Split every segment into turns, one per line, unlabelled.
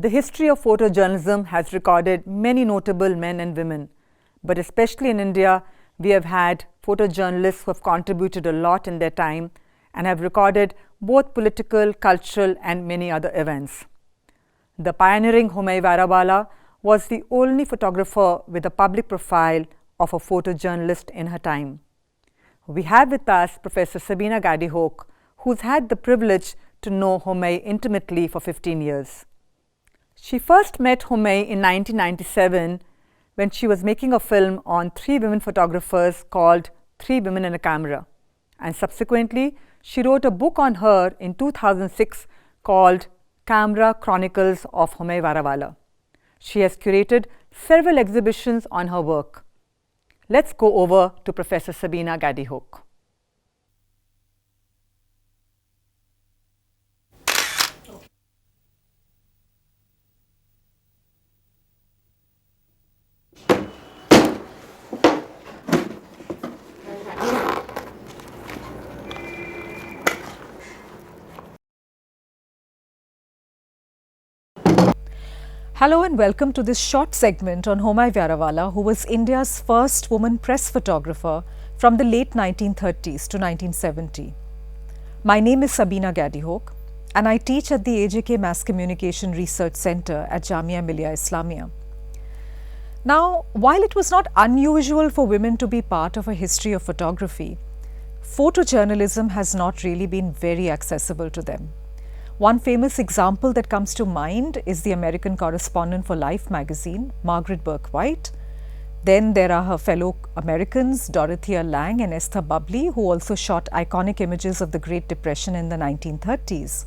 The history of photojournalism has recorded many notable men and women, but especially in India, we have had photojournalists who have contributed a lot in their time and have recorded both political, cultural, and many other events. The pioneering Homai Vyarawalla was the only photographer with a public profile of a photojournalist in her time. We have with us Professor Sabina Gadi-Hoek, who's had the privilege to know Homai intimately for 15 years. She first met Homai in 1997 when she was making a film on 3 women photographers called 3 Women and a Camera. And subsequently, she wrote a book on her in 2006 called Camera Chronicles of Homai Vyarawalla. She has curated several exhibitions on her work. Let's go over to Professor Sabina Gadi-Hoek.
Hello and welcome to this short segment on Homai Vyarawalla, who was India's first woman press photographer from the late 1930s to 1970. My name is Sabina Gadi-Hoek and I teach at the AJK Mass Communication Research Center at Jamia Millia Islamia. Now, while it was not unusual for women to be part of a history of photography, photojournalism has not really been very accessible to them. One famous example that comes to mind is the American correspondent for Life magazine, Margaret Burke White. Then there are her fellow Americans, Dorothea Lange and Esther Bubbly, who also shot iconic images of the Great Depression in the 1930s.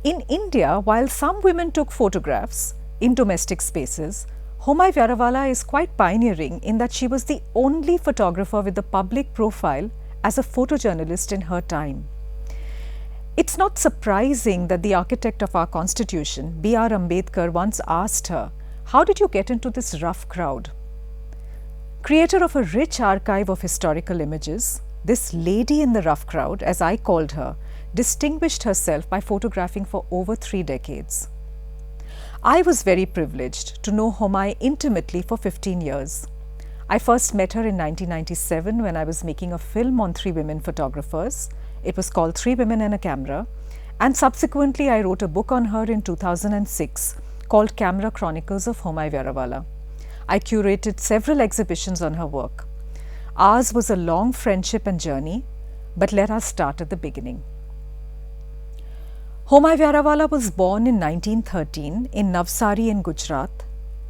In India, while some women took photographs in domestic spaces, Homai Vyarawalla is quite pioneering in that she was the only photographer with a public profile as a photojournalist in her time. It's not surprising that the architect of our constitution, B.R. Ambedkar, once asked her, "How did you get into this rough crowd?" Creator of a rich archive of historical images, this lady in the rough crowd, as I called her, distinguished herself by photographing for over 3 decades. I was very privileged to know Homai intimately for 15 years. I first met her in 1997 when I was making a film on 3 women photographers. It was called 3 Women and a Camera, and subsequently I wrote a book on her in 2006 called Camera Chronicles of Homai Vyarawalla. I curated several exhibitions on her work. Ours was a long friendship and journey, but let us start at the beginning. Homai Vyarawalla was born in 1913 in Navsari in Gujarat,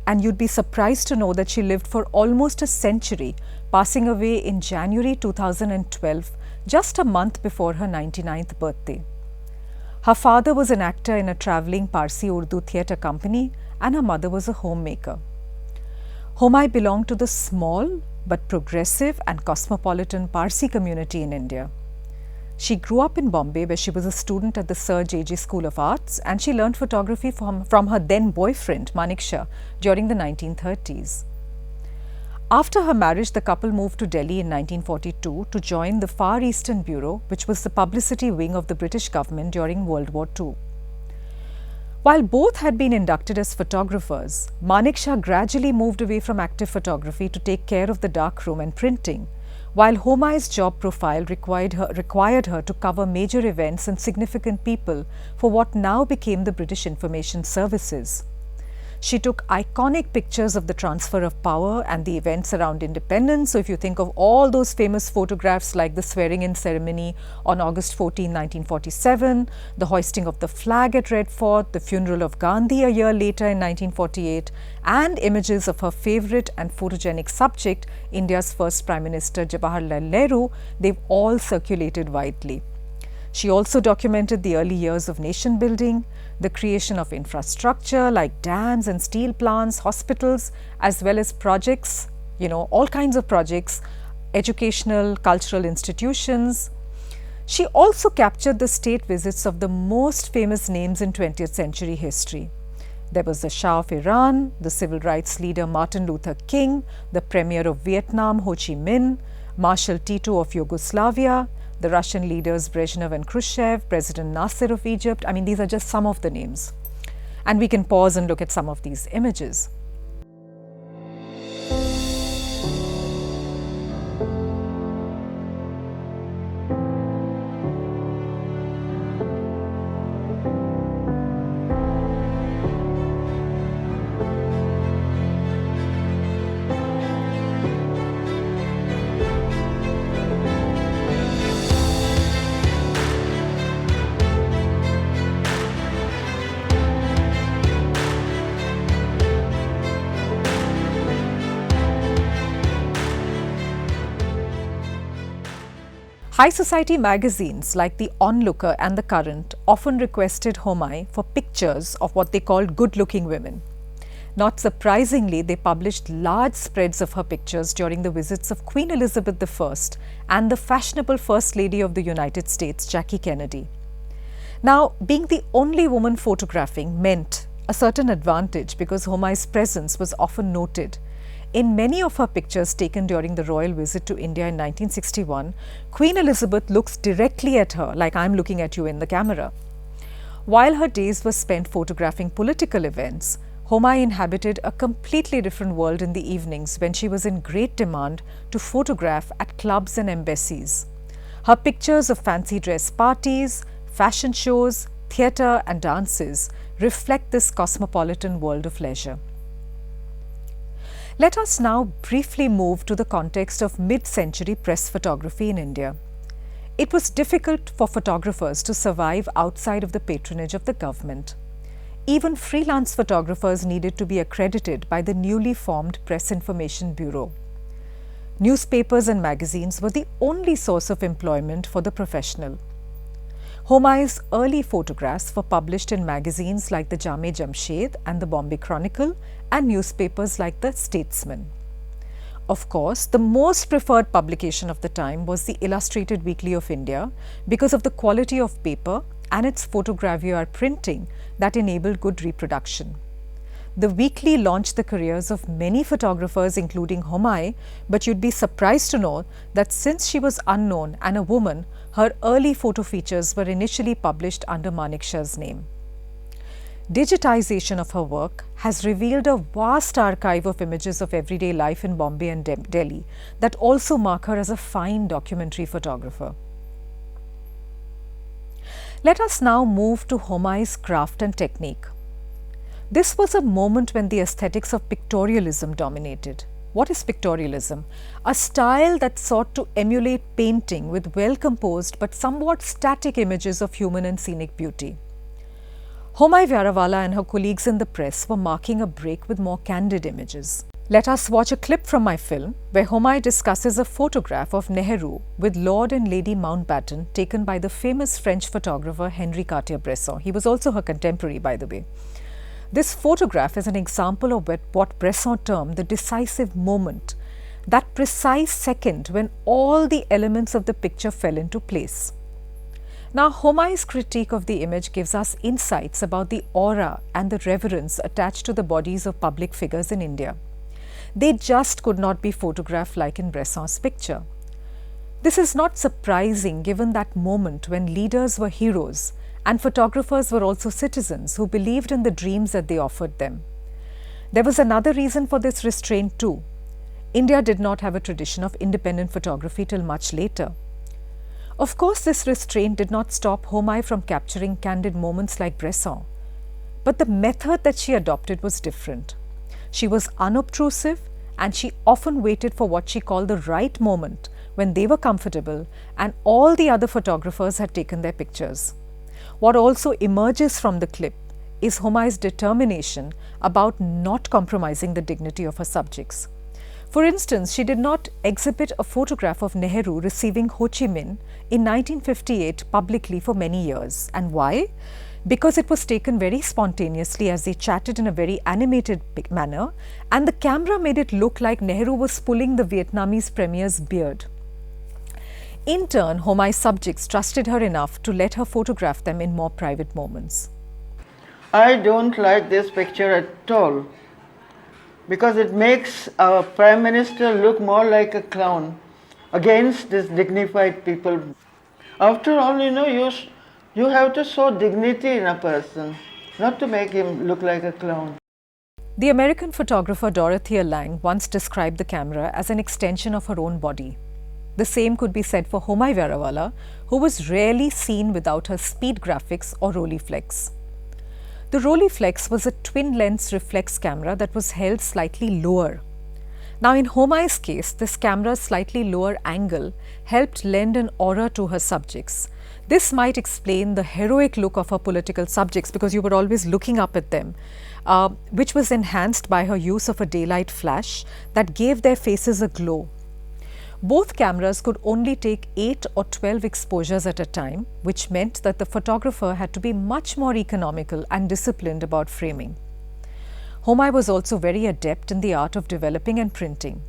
and you'd be surprised to know that she lived for almost a century, passing away in January 2012, just a month before her 99th birthday. Her father was an actor in a travelling Parsi Urdu theatre company and her mother was a homemaker. Homai belonged to the small but progressive and cosmopolitan Parsi community in India. She grew up in Bombay, where she was a student at the Sir J.J. School of Arts, and she learned photography from her then boyfriend Manekshaw during the 1930s. After her marriage, the couple moved to Delhi in 1942 to join the Far Eastern Bureau, which was the publicity wing of the British government during World War II. While both had been inducted as photographers, Manekshaw gradually moved away from active photography to take care of the darkroom and printing, while Homai's job profile required her to cover major events and significant people for what now became the British Information Services. She took iconic pictures of the transfer of power and the events around independence. So if you think of all those famous photographs like the swearing-in ceremony on August 14, 1947, the hoisting of the flag at Red Fort, the funeral of Gandhi a year later in 1948, and images of her favorite and photogenic subject, India's first Prime Minister Jawaharlal Nehru, they've all circulated widely. She also documented the early years of nation building, the creation of infrastructure like dams and steel plants, hospitals, as well as projects, all kinds of projects, educational, cultural institutions. She also captured the state visits of the most famous names in 20th century history. There was the Shah of Iran, the civil rights leader Martin Luther King, the Premier of Vietnam Ho Chi Minh, Marshal Tito of Yugoslavia, the Russian leaders Brezhnev and Khrushchev, President Nasser of Egypt. I mean, these are just some of the names. And we can pause and look at some of these images. High society magazines like The Onlooker and The Current often requested Homai for pictures of what they called good-looking women. Not surprisingly, they published large spreads of her pictures during the visits of Queen Elizabeth I and the fashionable First Lady of the United States, Jackie Kennedy. Now, being the only woman photographing meant a certain advantage because Homai's presence was often noted. In many of her pictures taken during the royal visit to India in 1961, Queen Elizabeth looks directly at her like I'm looking at you in the camera. While her days were spent photographing political events, Homai inhabited a completely different world in the evenings when she was in great demand to photograph at clubs and embassies. Her pictures of fancy dress parties, fashion shows, theatre and dances reflect this cosmopolitan world of leisure. Let us now briefly move to the context of mid-century press photography in India. It was difficult for photographers to survive outside of the patronage of the government. Even freelance photographers needed to be accredited by the newly formed Press Information Bureau. Newspapers and magazines were the only source of employment for the professional. Homai's early photographs were published in magazines like the Jame Jamshed and the Bombay Chronicle and newspapers like the Statesman. Of course, the most preferred publication of the time was the Illustrated Weekly of India because of the quality of paper and its photogravure printing that enabled good reproduction. The weekly launched the careers of many photographers including Homai, but you'd be surprised to know that since she was unknown and a woman, her early photo features were initially published under Maneksha's name. Digitization of her work has revealed a vast archive of images of everyday life in Bombay and Delhi that also mark her as a fine documentary photographer. Let us now move to Homai's craft and technique. This was a moment when the aesthetics of pictorialism dominated. What is pictorialism? A style that sought to emulate painting with well-composed but somewhat static images of human and scenic beauty. Homai Vyarawalla and her colleagues in the press were marking a break with more candid images. Let us watch a clip from my film where Homai discusses a photograph of Nehru with Lord and Lady Mountbatten taken by the famous French photographer Henri Cartier-Bresson. He was also her contemporary, by the way. This photograph is an example of what Bresson termed the decisive moment, that precise second when all the elements of the picture fell into place. Now, Homai's critique of the image gives us insights about the aura and the reverence attached to the bodies of public figures in India. They just could not be photographed like in Bresson's picture. This is not surprising given that moment when leaders were heroes and photographers were also citizens who believed in the dreams that they offered them. There was another reason for this restraint too. India did not have a tradition of independent photography till much later. Of course, this restraint did not stop Homai from capturing candid moments like Bresson, but the method that she adopted was different. She was unobtrusive and she often waited for what she called the right moment when they were comfortable and all the other photographers had taken their pictures. What also emerges from the clip is Homai's determination about not compromising the dignity of her subjects. For instance, she did not exhibit a photograph of Nehru receiving Ho Chi Minh in 1958 publicly for many years. And why? Because it was taken very spontaneously as they chatted in a very animated manner, and the camera made it look like Nehru was pulling the Vietnamese premier's beard. In turn, Homai's subjects trusted her enough to let her photograph them in more private moments.
I don't like this picture at all because it makes our Prime Minister look more like a clown against these dignified people. After all, you have to show dignity in a person. not to make him look like a clown.
The American photographer Dorothea Lange once described the camera as an extension of her own body. The same could be said for Homai Vyarawalla, who was rarely seen without her speed graphics or Rolleiflex. The Rolleiflex was a twin-lens reflex camera that was held slightly lower. Now in Homai's case, this camera's slightly lower angle helped lend an aura to her subjects. This might explain the heroic look of her political subjects because you were always looking up at them, which was enhanced by her use of a daylight flash that gave their faces a glow. Both cameras could only take 8 or 12 exposures at a time, which meant that the photographer had to be much more economical and disciplined about framing. Homai was also very adept in the art of developing and printing.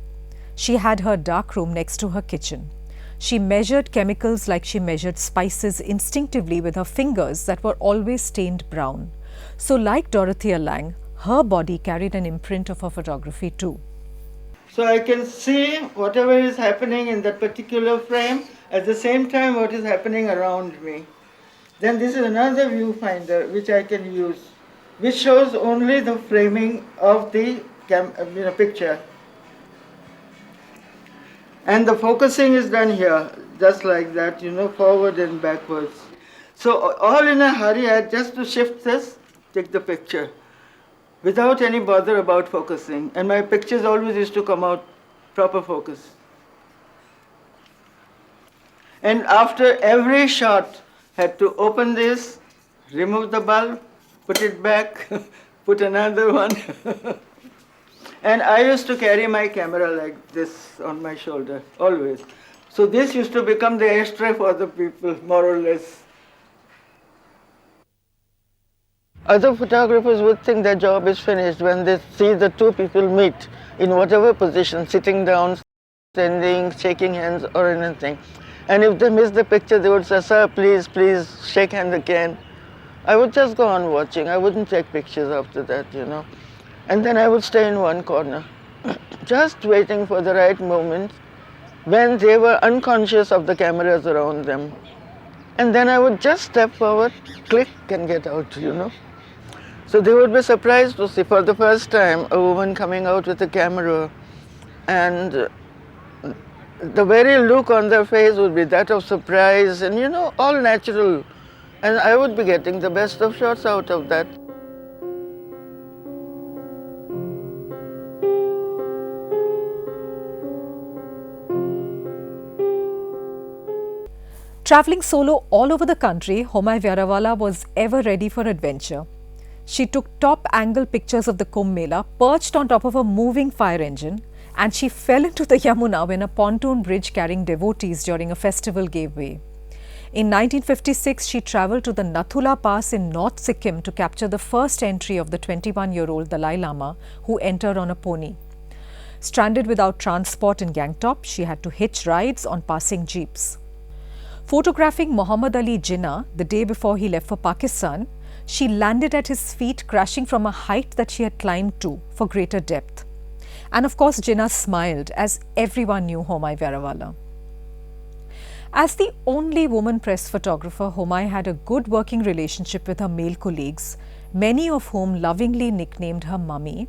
She had her dark room next to her kitchen. She measured chemicals like she measured spices instinctively with her fingers that were always stained brown. So like Dorothea Lange, her body carried an imprint of her photography too.
So I can see whatever is happening in that particular frame, at the same time what is happening around me. Then this is another viewfinder which I can use, which shows only the framing of the picture. And the focusing is done here, just like that, forward and backwards. So all in a hurry, I had just to shift this, take the picture, without any bother about focusing. And my pictures always used to come out proper focus. And after every shot, had to open this, remove the bulb, put it back, put another one. And I used to carry my camera like this on my shoulder, always. So this used to become the ashtray for the people, more or less. Other photographers would think their job is finished when they see the two people meet in whatever position, sitting down, standing, shaking hands or anything. And if they miss the picture, they would say, "Sir, please, please, shake hands again." I would just go on watching. I wouldn't take pictures after that, And then I would stay in one corner, just waiting for the right moment when they were unconscious of the cameras around them. And then I would just step forward, click and get out, So they would be surprised to see for the first time a woman coming out with a camera, and the very look on their face would be that of surprise and, all natural. And I would be getting the best of shots out of that.
Travelling solo all over the country, Homai Vyarawalla was ever ready for adventure. She took top-angle pictures of the Kumbh Mela perched on top of a moving fire engine, and she fell into the Yamuna when a pontoon bridge carrying devotees during a festival gave way. In 1956, she travelled to the Nathula Pass in North Sikkim to capture the first entry of the 21-year-old Dalai Lama, who entered on a pony. Stranded without transport in Gangtok, she had to hitch rides on passing jeeps. Photographing Muhammad Ali Jinnah the day before he left for Pakistan, she landed at his feet, crashing from a height that she had climbed to for greater depth. And of course, Jinnah smiled as everyone knew Homai Vyarawalla. As the only woman press photographer, Homai had a good working relationship with her male colleagues, many of whom lovingly nicknamed her Mummy.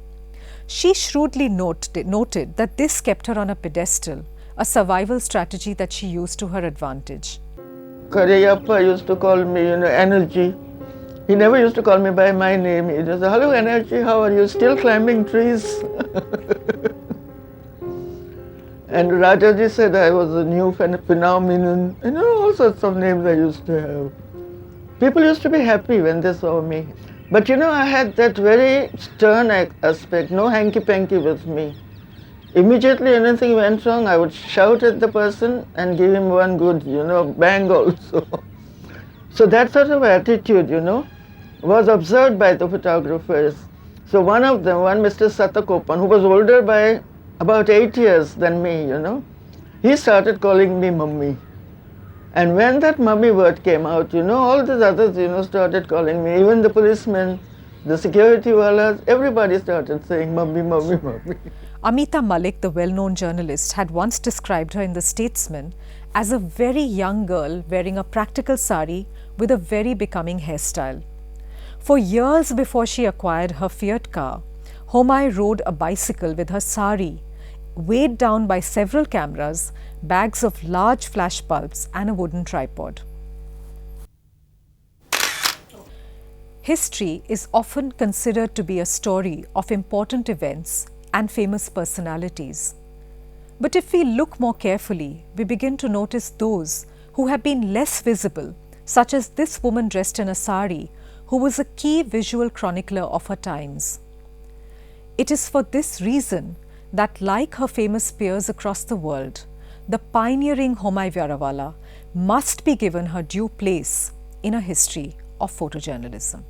She shrewdly noted that this kept her on a pedestal, a survival strategy that she used to her advantage.
Karayappa used to call me, Energy. He never used to call me by my name. He just said, "Hello, Energy, how are you? Still climbing trees?" And Rajaji said I was a new phenomenon. All sorts of names I used to have. People used to be happy when they saw me. But I had that very stern aspect, no hanky-panky with me. Immediately anything went wrong, I would shout at the person and give him one good, bang also. So that sort of attitude, was observed by the photographers. So one of them, Mr. Satakopan, who was older by about 8 years than me, he started calling me Mummy. And when that Mummy word came out, all these others, started calling me, even the policemen, the security wallahs, everybody started saying Mummy, Mummy, Mummy.
Amita Malik, the well-known journalist, had once described her in The Statesman as a very young girl wearing a practical sari with a very becoming hairstyle. For years before she acquired her Fiat car, Homai rode a bicycle with her sari, weighed down by several cameras, bags of large flash bulbs and a wooden tripod. History is often considered to be a story of important events and famous personalities. But if we look more carefully, we begin to notice those who have been less visible, such as this woman dressed in a sari, who was a key visual chronicler of her times. It is for this reason that, like her famous peers across the world, the pioneering Homai Vyarawalla must be given her due place in a history of photojournalism.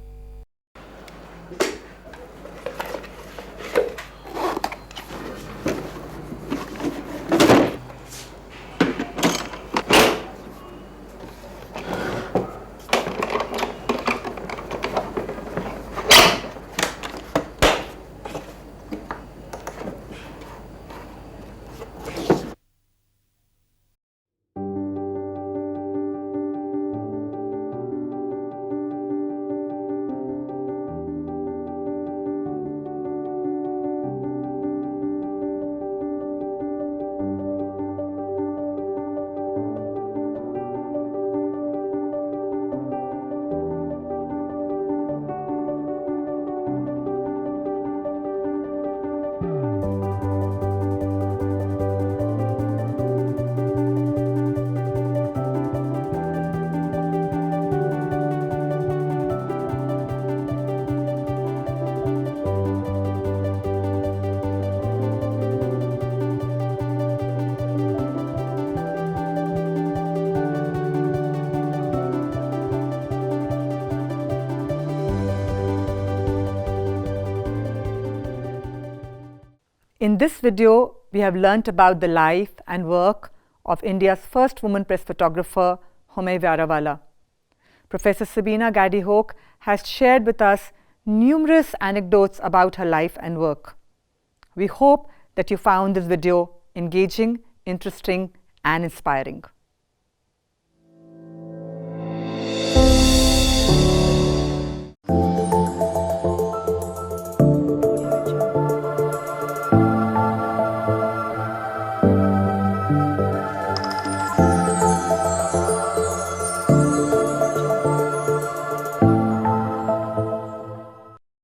In this video, we have learnt about the life and work of India's first woman press photographer, Homai Vyarawalla. Professor Sabina Gadi-Hoke has shared with us numerous anecdotes about her life and work. We hope that you found this video engaging, interesting, and inspiring.